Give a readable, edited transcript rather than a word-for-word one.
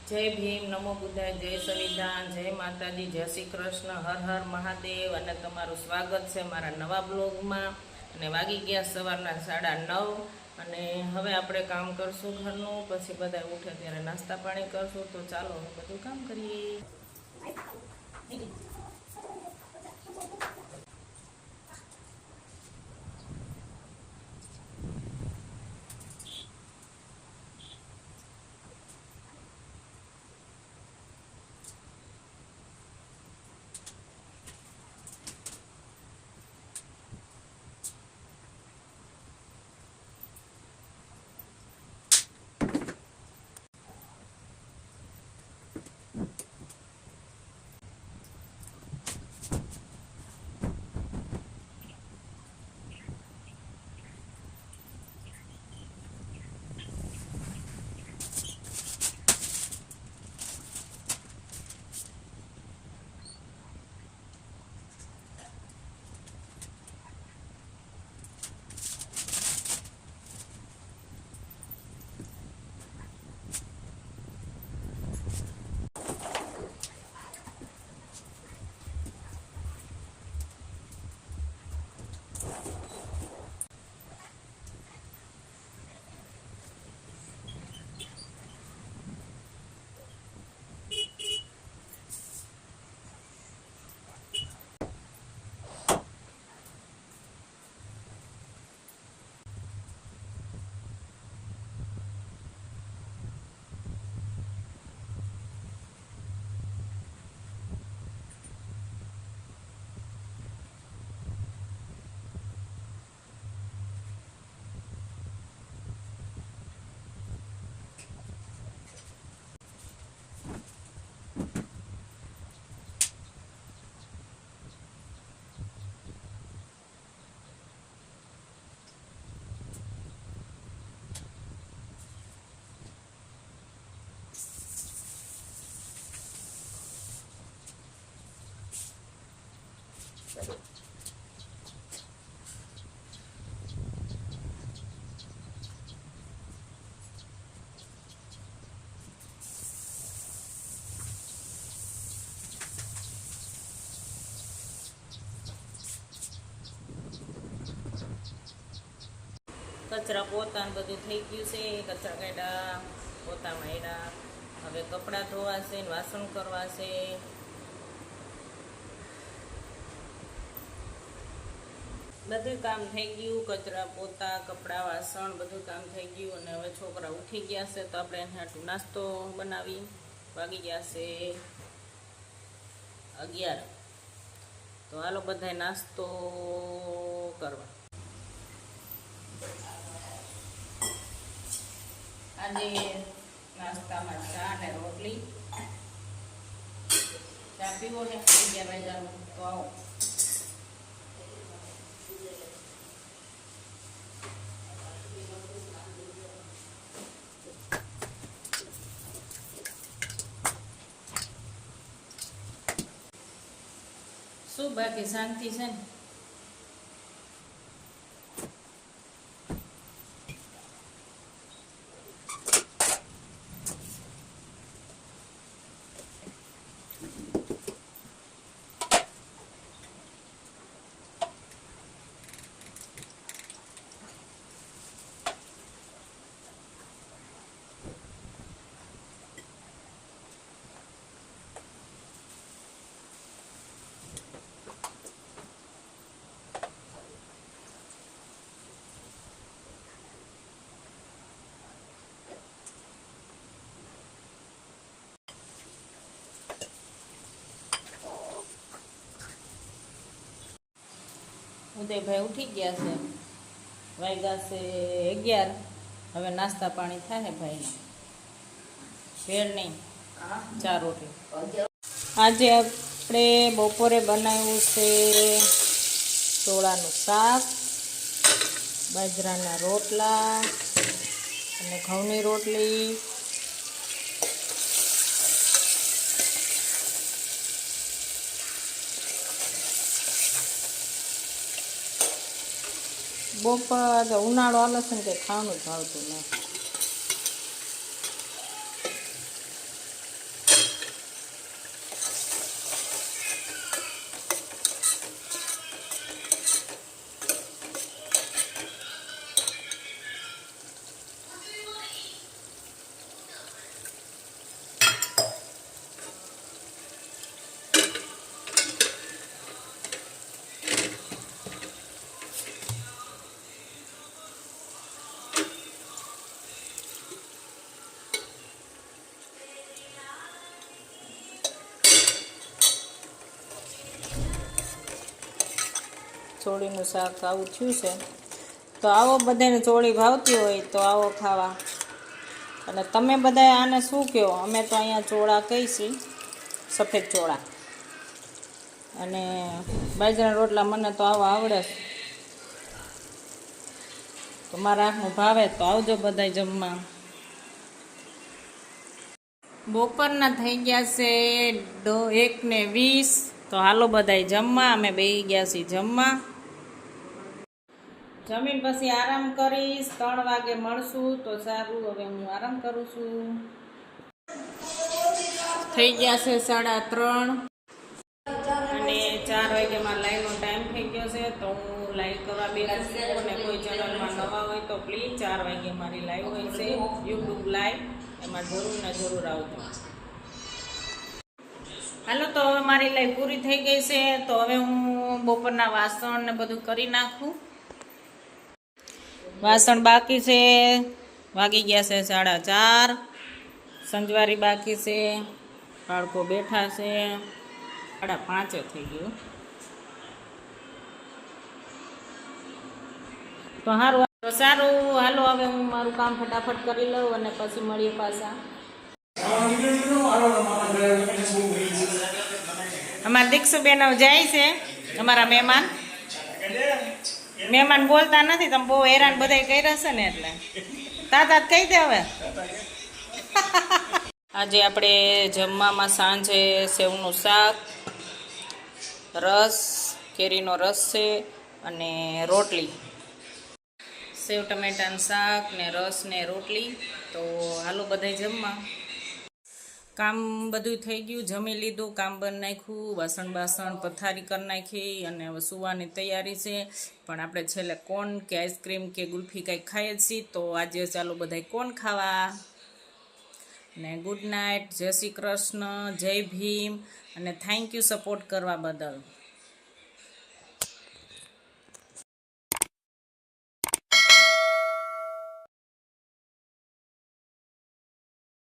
જય ભીમ, નમો બુદ્ધાય, જય સંવિધાન, જય માતાજી, જય શ્રી કૃષ્ણ, હર હર મહાદેવ. અને તમારું સ્વાગત છે મારા નવા બ્લોગમાં. અને વાગી ગયા સવારના 9:30 અને હવે આપણે કામ કરશું ઘરનું. પછી બધા ઉઠે ત્યારે નાસ્તા પાણી કરશું. તો ચાલો બધું કામ કરીએ. કચરા પોતા બધું થઈ ગયું છે. કચરા કાઢ્યા, પોતા માર્યા. હવે કપડાં ધોવાશે, વાસણ કરવાશે. બધું કામ થઈ ગયું. કચરા પોતા, કપડાં, વાસણ બધું કામ થઈ ગયું. અને હવે છોકરા ઉઠી ગયા છે તો આપણે એના હાટુ નાસ્તો બનાવી. વાગી ગયા છે 11. તો હાલો બધાય નાસ્તો કરવા. આજે નાસ્તામાં ચા ને રોટલી. ચા પીવો ને 11 વાગ્યાનું તો આવો. શું બાકી શાંતિ છે ને? ઉદયભાઈ ઉઠી ગયા છે. વાગ્યા છે 11. હવે નાસ્તા પાણી થાય ભાઈને. ભેળ નહીં, ચા રોટલી. આજે આપણે બપોરે બનાવ્યું છે ચોળાનું શાક, બાજરાના રોટલા અને ઘઉંની રોટલી. બપોર ઉનાળો આવે છે ને કંઈ ખાવાનું જ ભાવતું નહીં. ચોળીનું શાક આવું થયું છે. તો આવો બધાને ચોળી ભાવતી હોય તો આવો ખાવા. અને તમે બધા આને શું કહો? અમે તો અહીંયા ચોળા કહીશી, સફેદ ચોળા. અને બાજરાના રોટલા મને તો આવા આવડે છે. તો મારા હાથનું ભાવે તો આવજો બધા જમવા. બપોરના થઈ ગયા છે 1:20. તો હાલો બધાય જમવા. અમે બેસી ગયા છીએ જમવા. જમીન પછી આરામ કરીશ. 3 વાગે મળશું તો સારું. હવે હું આરામ કરું છું. થઈ ગયા છે 3:30 અને 4 વાગે મારા લાઈવનો ટાઈમ થઈ ગયો છે. તો હું લાઈવ કરવા બેઠું છું. અને કોઈ ચેનલમાં નવા હોય તો પ્લીઝ 4 વાગે મારી લાઈવ હોય છે યુટ્યુબ લાઈવ, એમાં જરૂર ને જરૂર આવજો. હાલો તો હવે મારી લાઈવ પૂરી થઈ ગઈ છે. તો હવે હું બપોરના વાસણ ને બધું કરી નાખું. વાસણ બાકી છે, વાગી ગયા છે 4:30. સંજવારી બાકી છે, બાળકો બેઠા છે. 5:30 થઈ ગયું. તો સારું હાલો હવે હું મારું કામ ફટાફટ કરી લઉં અને પછી મળીએ પાછા. અમારા દીક્ષુબેન જાય છે, અમારા મહેમાન બોલતા નથી. તમે બહુ હેરાન બધા કર્યા છે ને એટલે તાત કહી દે હવે. આજે આપણે જમવામાં સાંજે સેવનું શાક, રસ, કેરીનો રસ છે અને રોટલી. સેવ ટમેટાનું શાક ને રસ ને રોટલી. તો હાલો બધાય જમવા. કામ બધું થઈ ગયું, જમી લીધું, કામ બંધ નાખ્યું, વાસણ પથારી કરી નાખી અને હવે સુવાની તૈયારી છે. પણ આપણે છેલ્લે કોન કે આઈસ્ક્રીમ કે ગુલ્ફી કંઈક ખાઈએ છીએ. તો આજે ચાલો બધાય કોન ખાવા. ને ગુડ નાઇટ, જય શ્રી કૃષ્ણ, જય ભીમ અને થેન્ક યુ સપોર્ટ કરવા બદલ.